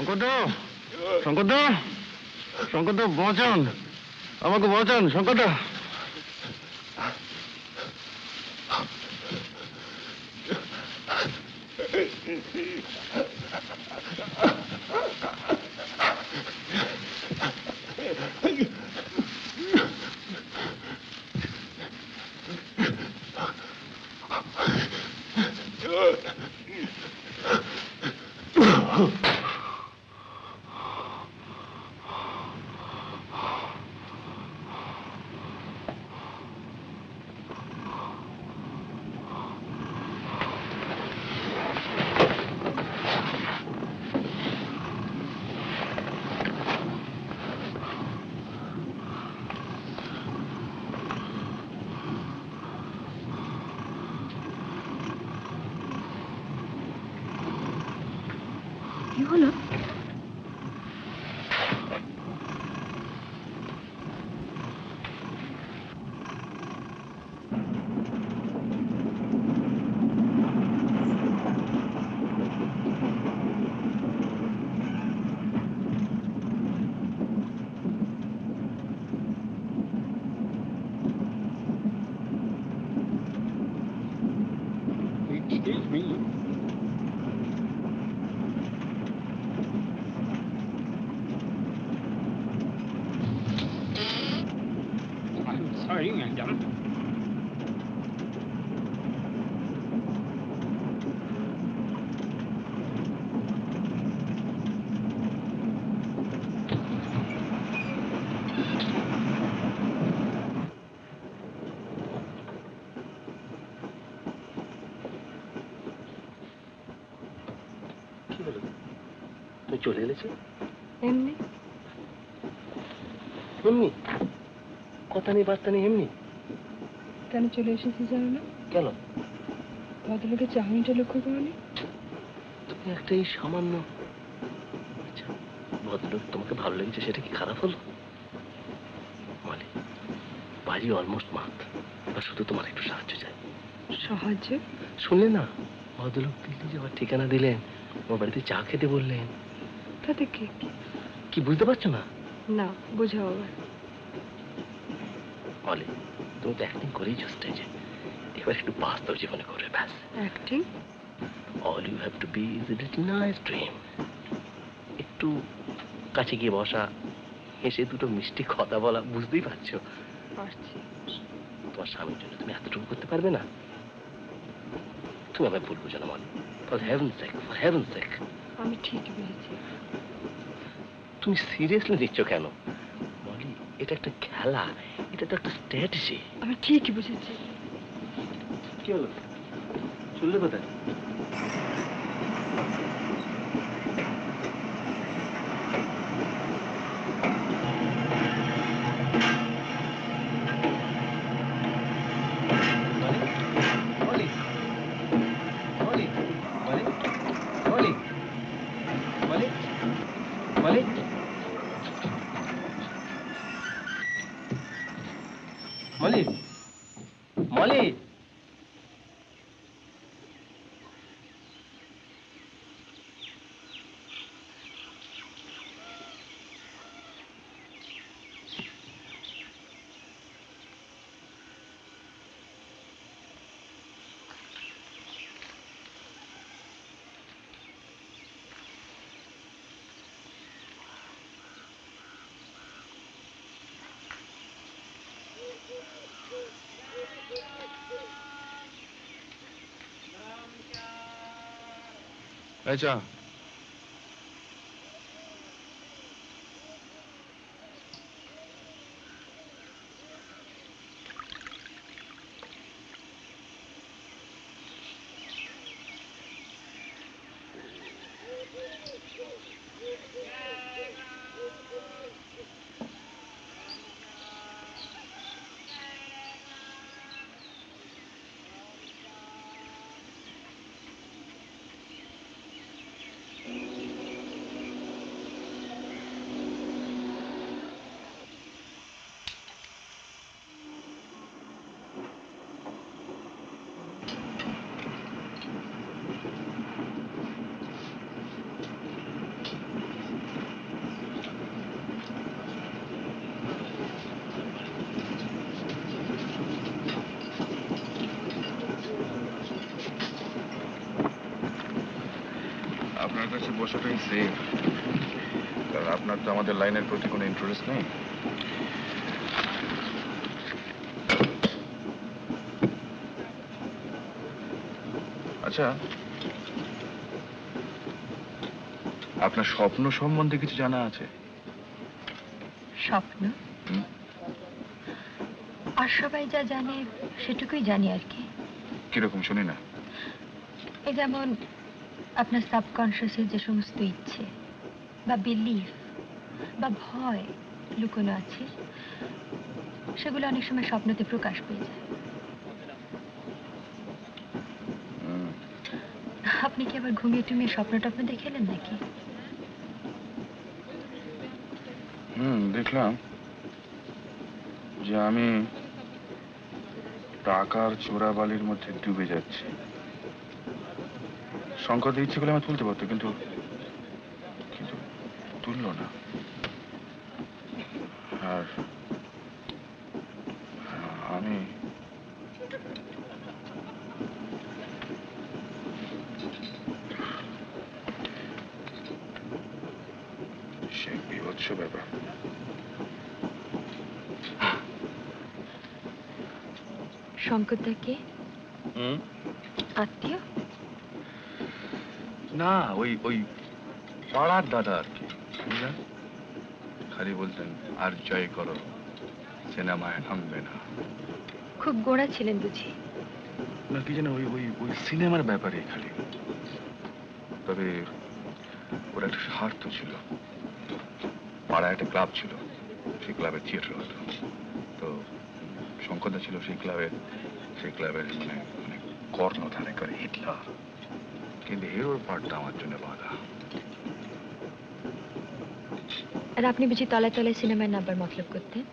শঙ্করদা, শঙ্করদা, শঙ্করদা বাঁচান, আমাকে বাঁচান শঙ্করদা। চলে এলেছে এমনি এমনি, কথা নেই বার্তা নেই, এমনি কেন চলে এসেছি জানো না? কেন? ভদ্রলোকের চাহনিটা লক্ষ্য করনি? তুমি একটা এই সামান্য, আচ্ছা ভদ্রলোক তোমাকে ভালো লেগেছে সেটা কি খারাপ হলো? মানে বাড়ি অলমোস্ট মাত, এবার শুধু তোমার একটু সাহায্য চাই। সাহায্য? শুনলে না, ভদ্রলোক দিল্লি যাওয়ার ঠিকানা দিলেন, ওর বাড়িতে চা খেতে বললেন। তাতে কি বুঝতে পারছো না? না, বোঝাও আবার। অলি, তুমি তো অ্যাক্টিং করেইছো স্টেজে, এবার একটু বাস্তব জীবনে করবে ব্যাস। Acting? All you have to be is a little nice dream. একটু কাছে গিয়ে বসা, হেসে দুটো মিষ্টি কথা বলা, বুঝতেই পারছো? পারছি। তোমার স্বামীর জন্য তুমি এতটুকু করতে পারবে না? তুমি আমায় ভুল বুঝো না মলি, ফর হেভেনস সেক, ফর হেভেনস সেক। আমি ঠিকই বুঝেছি। তুমি সিরিয়াসলি নিচ্ছ কেন মলি? এটা একটা খেলা, এটা তো একটা স্ট্র্যাটেজি। আমি ঠিকই বুঝেছি। কি হলো, শুনলে কোথায়? মলি, মলি, আচ্ছা আপনার কাছে বসাটাই সেফ, কারণ আপনার তো আমাদের লাইনের প্রতি কোনো ইন্টারেস্ট নেই। আচ্ছা, আপনার স্বপ্ন সম্বন্ধে কিছু জানা আছে? স্বপ্ন? হুম? আর সবাই যা জানে সেটুকুই জানি আর কি। কিরকম শুনি না। এই যেমন আপনার সাবকনশিয়াসের যে সমস্ত ইচ্ছে বা বিলিফ বা ভয় লুকোনো আছে, সেগুলো অনেক সময় স্বপ্নতে প্রকাশ পেয়ে যায়। হুম। আপনি কি আবার ঘুমিয়ে টুমিয়ে স্বপ্ন টপ্ন দেখেলেন নাকি? দেখলাম যে আমি টাকার চোরাবালির মধ্যে ডুবে যাচ্ছি। শঙ্করদের ইচ্ছে করলে আমার তুলতে পারতো, কিন্তু কিন্তু তুললো না। আর আমি সে বিভৎস ব্যাপার। শঙ্করদাকে আত্মীয়? না, ওই ওই পাড়ার দাদা আর কি, বুঝলেন? খালি বলতেন আর জয় করো, সিনেমায় নামবে না। খুব গোড়া ছিলেন বুঝি? না, কি যেন ওই ওই ওই সিনেমার ব্যাপারে খালি। তবে ওর একটা স্বার্থ ছিল। পাড়ায় একটা ক্লাব ছিল, সেই ক্লাবের থিয়েটার হতো। তো শঙ্করদা ছিল সেই ক্লাবের মানে মানে কর্ণধার, একেবারে হিটলার। কিন্তু হিরোর পার্টটা আমার জন্য বাধা। আর আপনি বুঝি তলায় তলায় সিনেমায় নাম্বার মতলব করতেন?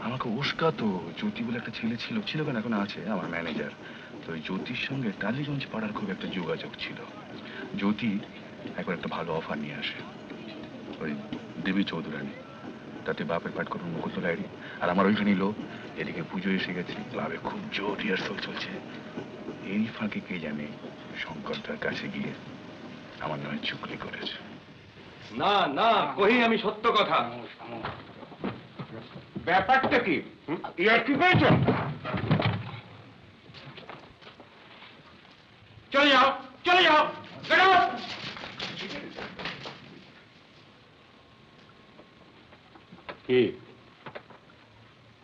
আমাকে উস্কাতো। জ্যোতি বলে একটা ছেলে ছিল কেন, এখন আছে, আমার ম্যানেজার। তো ওই জ্যোতির সঙ্গে টালিগঞ্জ পাড়ার খুব একটা যোগাযোগ ছিল। জ্যোতি একবার একটা ভালো অফার নিয়ে আসে, ওই দেবী চৌধুরানী, তাতে বাপের পাঠ করুন মুকুতলাইরি, আর আমার ওইখানেই লোক। এদিকে পুজো এসে গেছে, ক্লাবে খুব জোর রিহার্সাল চলছে। এই ফাঁকে কে জানে শঙ্করদার কাছে গিয়ে আমার নয় চুকলি করেছে। না না, কহি আমি সত্য কথা। ব্যাপারটা কি? ইয়ার কি পেয়েছ? চলে যাও, চলে যাও, বেরো। কি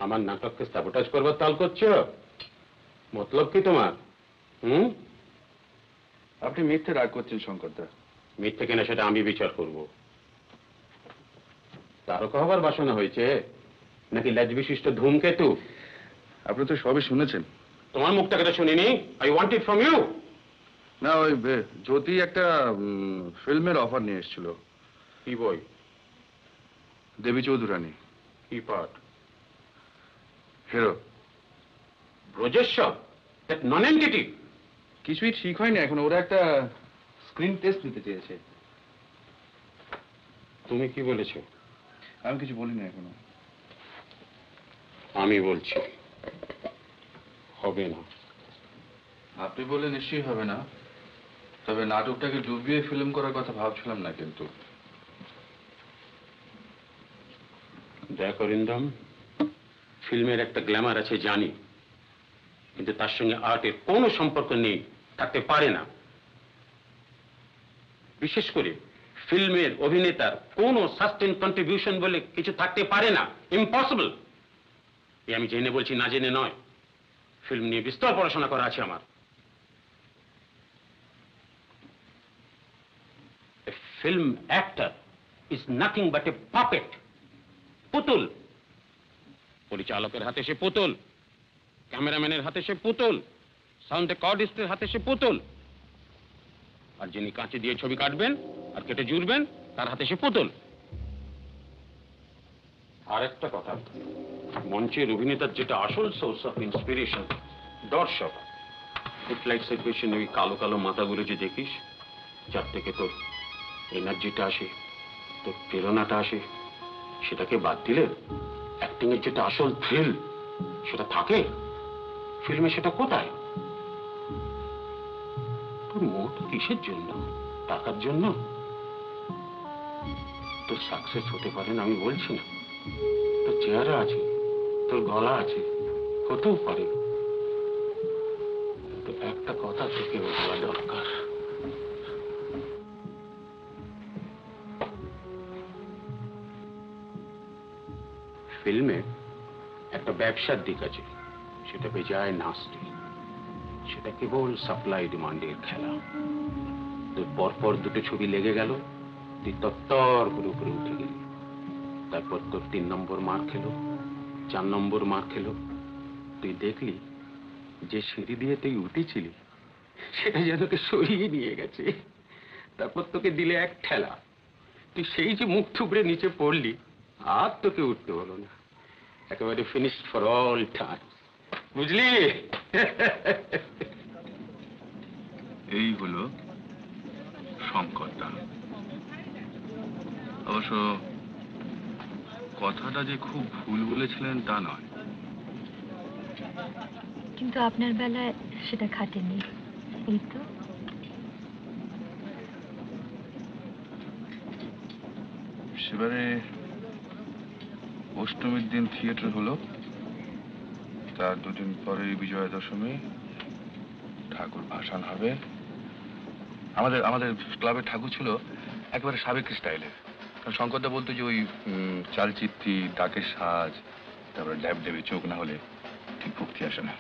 আমার নাটককে সাবোটাজ করবার তাল করছো? মতলব কি তোমার? আপনি মিথ্যে রাগ করছেন শঙ্করদা। মিথ্যে কিনা সেটা আমি বিচার করব। তারকা হবার বাসনা হয়েছে নাকি লেজ বিশিষ্ট ধূমকেতু? আপনি তো সবই শুনেছেন। তোমার মুখটাকে তো শুনিনি। I want it from you. না, ওই জ্যোতি একটা ফিল্মের অফার নিয়ে এসেছিল। কি বই? দেবী চৌধুরানী। কি part? Hero. Brajeshwar, that non entity. কিছুই ঠিক হয়নি এখন, ওরা একটা স্ক্রিন টেস্ট নিতে চেয়েছে। তুমি কি বলেছো? আমি কিছু বলিনি এখনো। আমি বলছি হবে না। আপনি বলে নিশ্চয়ই হবে না, তবে নাটকটাকে ডুবিয়ে ফিল্ম করার কথা ভাবছিলাম না। কিন্তু দেখো রিন্দম, ফিল্মের একটা গ্ল্যামার আছে জানি, কিন্তু তার সঙ্গে আর্টের কোনো সম্পর্ক নেই, থাকতে পারে না। বিশেষ করে ফিল্মের অভিনেতার কোনো সাস্টেন কন্ট্রিবিউশন বলে কিছু থাকতে পারে না, ইম্পসিবল। এই আমি জেনে বলছি, না জেনে নয়। ফিল্ম নিয়ে বিস্তর পড়াশোনা করা আছে আমার। A film actor is nothing but a puppet. পুতুল। পরিচালকের হাতে সে পুতুল, ক্যামেরাম্যানের হাতে সে পুতুল, সাউন্ড রেকর্ডিস্টের হাতে সে পুতুল, আর যিনি কাঁচি দিয়ে ছবি কাটবেন আর কেটে জুড়বেন তার হাতে সে পুতুল। আর একটা কথা, মঞ্চের অভিনেতার যেটা আসল সোর্স অফ ইন্সপিরেশন, দর্শক। ফুটলাইটসের পেছনে ওই কালো কালো মাথাগুলো যে দেখিস, যার থেকে তোর এনার্জিটা আসে, তোর প্রেরণাটা আসে, সেটাকে বাদ দিলে অ্যাক্টিং এর যেটা আসল থ্রিল সেটা থাকে ফিল্মে, সেটা কোথায়? তোর মোট কিসের জন্য? টাকার জন্য তোর সাকসেস হতে পারে না আমি বলছি না, তোর চেহারা আছে, তোর গলা আছে, হতেও পারে। তো একটা কথা তোকে বলা দরকার, ফিল্মে একটা ব্যবসার দিক আছে, সেটা বেজায় নাস্তি, সেটা কেবল সাপ্লাই ডিমান্ডের খেলা। তোর পরপর দুটো ছবি লেগে গেল, তুই তত্তর করে উপরে উঠে গেলি, তারপর তোর 3 নম্বর মার খেলো, 4 নম্বর মার খেলো, তুই দেখলি যে সিঁড়ি দিয়ে তুই উঠেছিলি সেটা যেন তোকে সরিয়ে নিয়ে গেছে, তারপর তোকে দিলে এক ঠেলা, তুই সেই যে মুখ থুবড়ে নিচে পড়লি, আর তোকে উঠতে হলো না, একেবারে ফিনিশড ফর অল টাইম, বুঝলি? এই হলো শঙ্কর দা। অবশ্য কথাটা যে খুব ভুল বলেছিলেন তা নয়। কিন্তু আপনার বেলায় সেটা খাটেনি, এই তো। সেবারে অষ্টমীর দিন থিয়েটার হলো, তার 2 দিন পরে বিজয়া দশমী, ঠাকুর ভাসান হবে। আমাদের আমাদের ক্লাবের ঠাকুর ছিল একেবারে সাবেক স্টাইলের। শঙ্করদা বলতো যে ওই চালচিত্রি, ডাকের সাজ, তারপরে ড্যাব ডেবে চোখ না হলে ঠিক ভক্তি আসে না।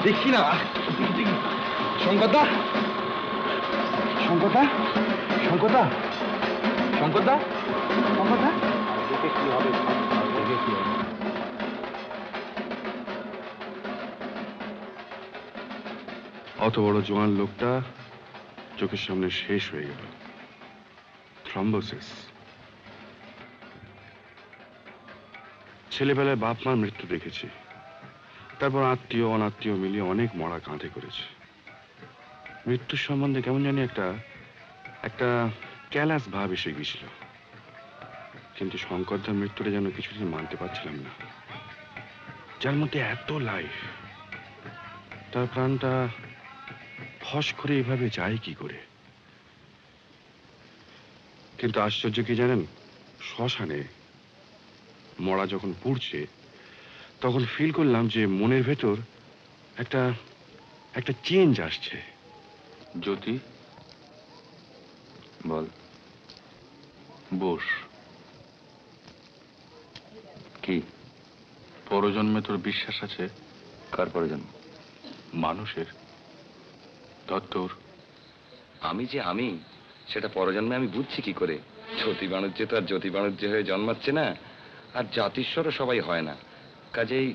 দেখি না শঙ্করদা, শঙ্করদা, শঙ্করদা, শঙ্করদা, শঙ্করদা। কি হবে? অত বড় জোয়ান লোকটা চোখের সামনে শেষ হয়ে গেল, থ্রম্বোসিস। ছেলেবেলায় বাপ মার মৃত্যু দেখেছি, তারপর আত্মীয় অনাত্মীয় মিলিয়ে অনেক মরা কাঁধে করেছে। মৃত্যুর সম্বন্ধে কেমন জানি একটা একটা ক্যালাস ভাব এসে গেছিল, কিন্তু শঙ্করদার মৃত্যুটা যেন কিছুদিন মানতে পারছিলাম না। যার মধ্যে এত লাইফ, তার প্রাণটা ফস করে এভাবে যায় কি করে? কিন্তু আশ্চর্য কি জানেন, শ্মশানে মরা যখন পুড়ছে তখন ফিল করলাম যে মনের ভেতর একটা একটা চেঞ্জ আসছে। জ্যোতি, বল। বস। কি পরজন্মে তোর বিশ্বাস আছে? কার পরজন্ম? মানুষের। তোর? আমি যে আমি, সেটা পরজন্মে আমি বুঝছি কি করে? জ্যোতি বাণিজ্য তো আর জ্যোতি বাণিজ্য হয়ে জন্মাচ্ছে না, আর জাতিস্বরও সবাই হয় না, কাজেই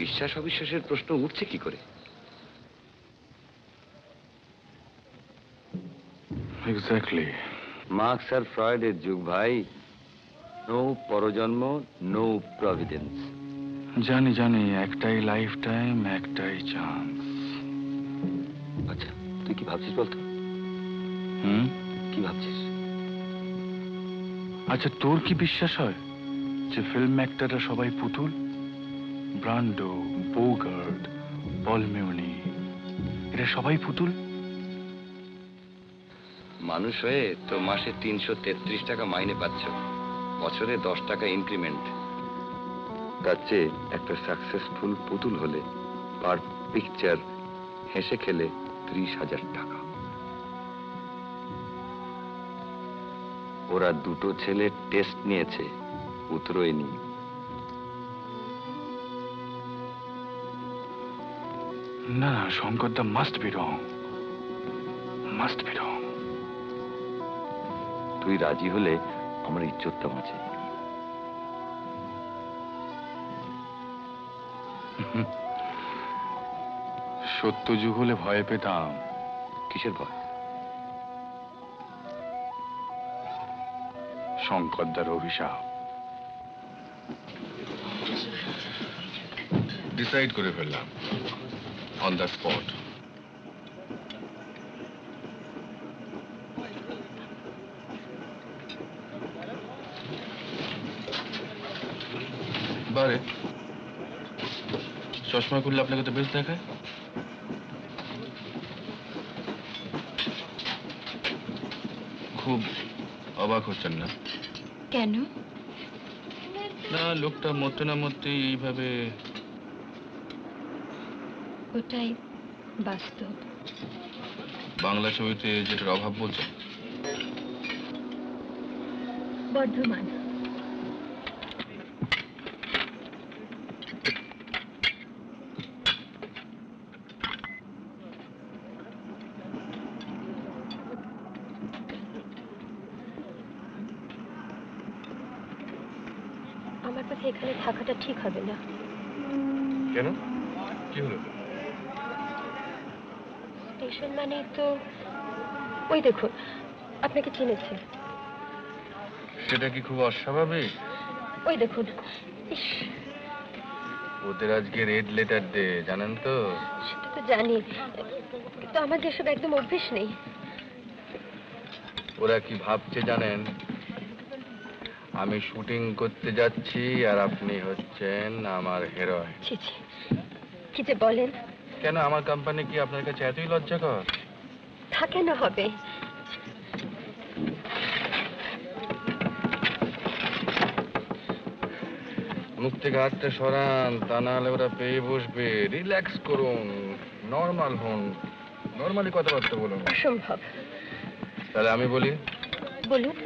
বিশ্বাস অবিশ্বাসের প্রশ্ন উঠছে কি করে? এক্স্যাক্টলি। মার্কস আর ফ্রয়েডের যুগ ভাই। নো পরজন্ম, নো প্রভিডেন্স। জানি জানি, একটাই লাইফ টাইম, একটাই চান্স। আচ্ছা, তুই কি ভাবছিস বলতো? কি ভাবছিস? আচ্ছা, তোর কি বিশ্বাস হয় যে ফিল্ম অ্যাক্টররা সবাই পুতুল? ব্রান্ডো, বোগার্ট, পল মিউনি, এরা সবাই পুতুল? মানুষ হয়ে তো মাসে 333 টাকা মাইনে পাচ্ছ, বছরে 10 টাকা ইনক্রিমেন্ট। তার চেয়ে একটা সাকসেসফুল পুতুল হলে পার পিকচার হেসে খেলে 30,000 টাকা। ওরা 2 ছেলে টেস্ট নিয়েছে, উতরোয়নি। না, শঙ্কর দা must be wrong, must be wrong. তুই রাজি হলে আমার ইজ্জতটা বাঁচে। সত্য যুগ হলে ভয় পেতাম। কিসের ভয়? শঙ্করদার অভিশাপ। ডিসাইড করে ফেললাম অন দ্য স্পট। বারে চশমা করলে আপনাকে তো বেশ দেখায়। খুব অবাক হচ্ছেন না? কেন? না, লোকটা মরতে না মরতেই এইভাবে। ওটাই বাস্তব। বাংলা ছবিতে যেটার অভাব বলছেন? বর্ধমান। আমার কাছে এখানে থাকাটা ঠিক হবে না। কেন? কি হলো? স্টেশন মানেই তো ওই দেখুন, আপনাকে চিনেছে। সেটা কি খুব অস্বাভাবিক? ওই দেখুন। ইস, ওদের আজকে রেড লেটার ডে, জানেন তো? সেটা তো জানি, কিন্তু আমাদের এসব একদম অভ্যেস নেই। ওরা কি ভাবছে জানেন? আমি শুটিং করতে যাচ্ছি আর আপনি হচ্ছেন আমার হিরোইন। ছি ছি, কি যে বলেন। কেন, আমার কোম্পানি কি আপনার কাছে এতই লজ্জাকর? তা কেন হবে? মুখ থেকে হাতটা সরান, তা না হলে ওরা পেয়ে বসবে। রিল্যাক্স করুন, নর্মাল হন, নর্মালি কথাবার্তা বলুন। অসম্ভব। তাহলে আমি বলি, বলুন।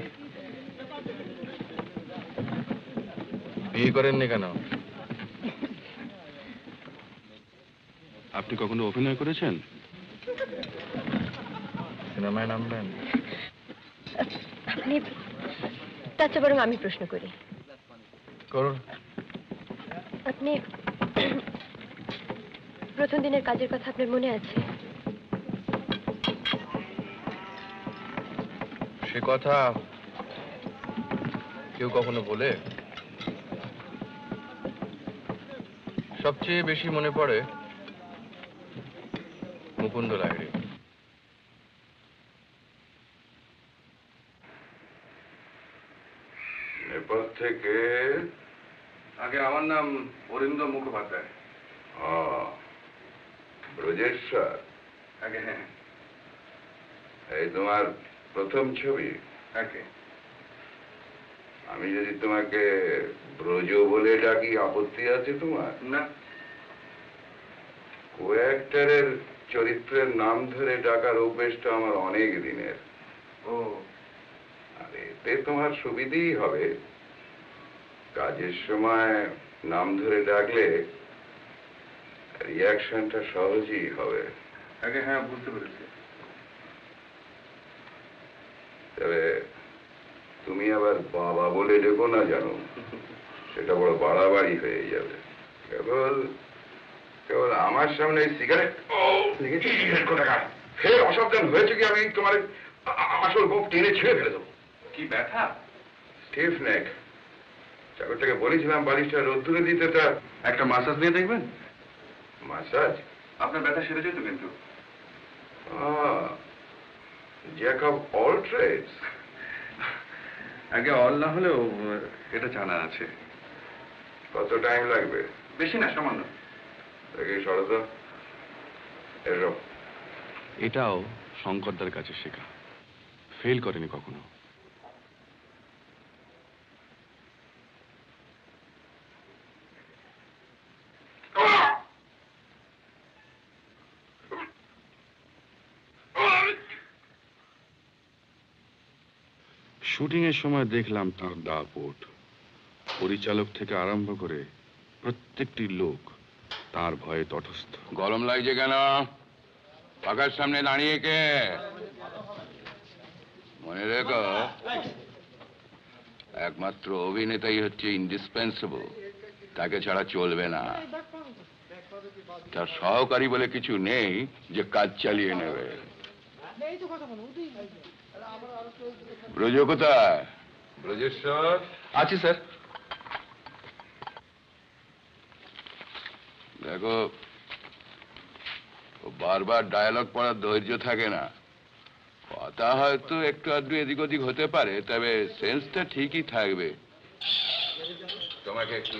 বিয়ে করেননি কেন? আপনি কখনো অভিনয় করেছেন? সিনেমায় নামবেন? আপনি, তার চেয়ে বরং আমি প্রশ্ন করি। করুন। আপনি প্রথম দিনের কাজের কথা আপনার মনে আছে? সে কথা কেউ কখনো বলে? সবচেয়ে বেশি মনে পড়ে মুকুন্দ লাহিড়ী। নেপাল থেকে? আগে আমার নাম অরিন্দম মুখোপাধ্যায়। ব্রজেশ্বর? আগে হ্যাঁ। এই তোমার প্রথম ছবি? আগে। আমি যদি তোমাকে ব্রজ বলে ডাকি আপত্তি আছে তোমার? না। কো অ্যাক্টরের চরিত্রের নাম ধরে ডাকার অভ্যেসটা আমার অনেক দিনের। ও, আর এতে তোমার সুবিধেই হবে। কাজের সময় নাম ধরে ডাকলে রিয়াকশনটা সহজেই হবে। আগে হ্যাঁ, বুঝতে পেরেছি। তবে তুমি আবার বাবা বলে ডেকো না, জানো, সেটা বড় বাড়াবাড়ি হয়ে যাবে। কেবল কেবল আমার সামনে সিগারেট ফের অসাবধান হয়েছে কি আমি তোমার আসল বুক টেনে ছিঁড়ে ফেলে দেবো। কি ব্যথা? স্টিফ নেক। চাকরটাকে বলেছিলাম বালিশটা রোদ্দুরে দিতে, তা একটা মাসাজ নিয়ে দেখবেন? মাসাজ? আপনার ব্যথা সেরে যেত কিন্তু। Jack of all trades. আগে অল না হলেও এটা জানা আছে। কত টাইম লাগবে? বেশি না, সামান্য। দেখি শরত এসব। এটাও শঙ্করদার কাছে শেখা, ফেল করেনি কখনো। শুটিং এর সময় দেখলাম তার দাপট। পরিচালক থেকে আরম্ভ করে প্রত্যেকটি লোক তার ভয়ে তটস্থ। গরম লাগছে কেন? পাখার সামনে দাঁড়িয়ে কে? মনে রেখো, একমাত্র অভিনেতাই হচ্ছে ইন্ডিসপেন্সেবল, তাকে ছাড়া চলবে না। তার সহকারী বলে কিছু নেই যে কাজ চালিয়ে নেবে। ব্রজ কোথায়? ব্রজেশ্বর? আছি স্যার। দেখো, বারবার ডায়ালগ পড়ার ধৈর্য থাকে না। কথা হয়তো একটু আধটু এদিক ওদিক হতে পারে, তবে সেন্সটা ঠিকই থাকবে। তোমাকে একটু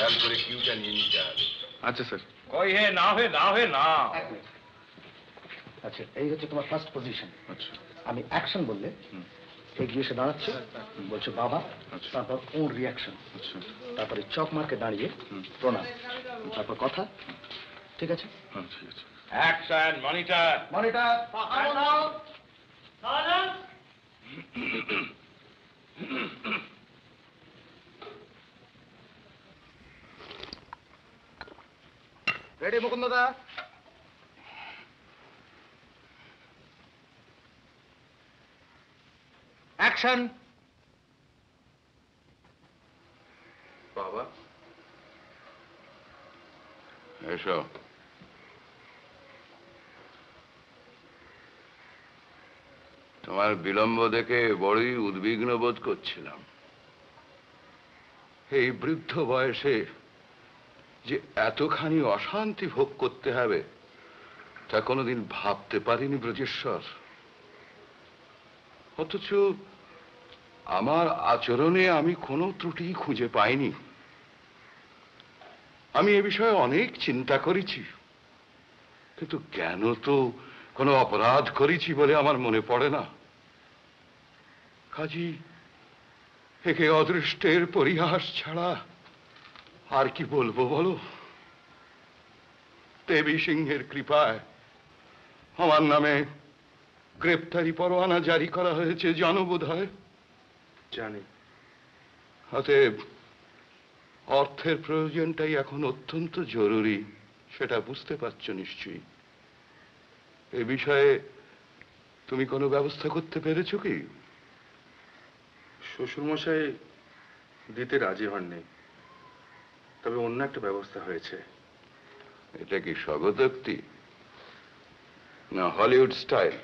খেয়াল করে কিউটা নিয়ে নিতে হবে। আচ্ছা স্যার। কই হে না হে না হে না। আচ্ছা, এই হচ্ছে তোমার ফার্স্ট পজিশন। আচ্ছা আমি অ্যাকশন বললে এগিয়ে এসে দাঁড়াচ্ছে, বলছে বাবা, আচ্ছা। তারপর ওর রিয়াকশন, আচ্ছা তারপরে চক মার্কে দাঁড়িয়ে প্রণাম, তারপর কথা। ঠিক আছে? হ্যাঁ ঠিক আছে। Action monitor. মনিটর রেডি মুকুন্দদা? অ্যাকশন। বাবা এসো। তোমার বিলম্ব দেখে বড়ই উদ্বিগ্ন বোধ করছিলাম। এই বৃদ্ধ বয়সে যে এতখানি অশান্তি ভোগ করতে হবে তা কোনোদিন ভাবতে পারিনি ব্রজেশ্বর। অথচ আমার আচরণে আমি কোনো ত্রুটি খুঁজে পাইনি। আমি এ বিষয়ে অনেক চিন্তা করেছি, কিন্তু কেন তো কোনো অপরাধ করেছি বলে আমার মনে পড়ে না। কাজী একে অদৃষ্টের পরিহাস ছাড়া আর কি বলবো বলো? দেবী সিংহের কৃপায় আমার নামে গ্রেপ্তারি পরোয়ানা জারি করা হয়েছে, জানো বোধ হয়? জানি। অতএব অর্থের প্রয়োজনটাই এখন অত্যন্ত জরুরি, সেটা বুঝতে পারছো নিশ্চয়ই। এ বিষয়ে তুমি কোনো ব্যবস্থা করতে পেরেছো কি? শ্বশুরমশাই দিতে রাজি হননি, তবে অন্য একটা ব্যবস্থা হয়েছে। এটা কি স্বগতোক্তি না হলিউড স্টাইল?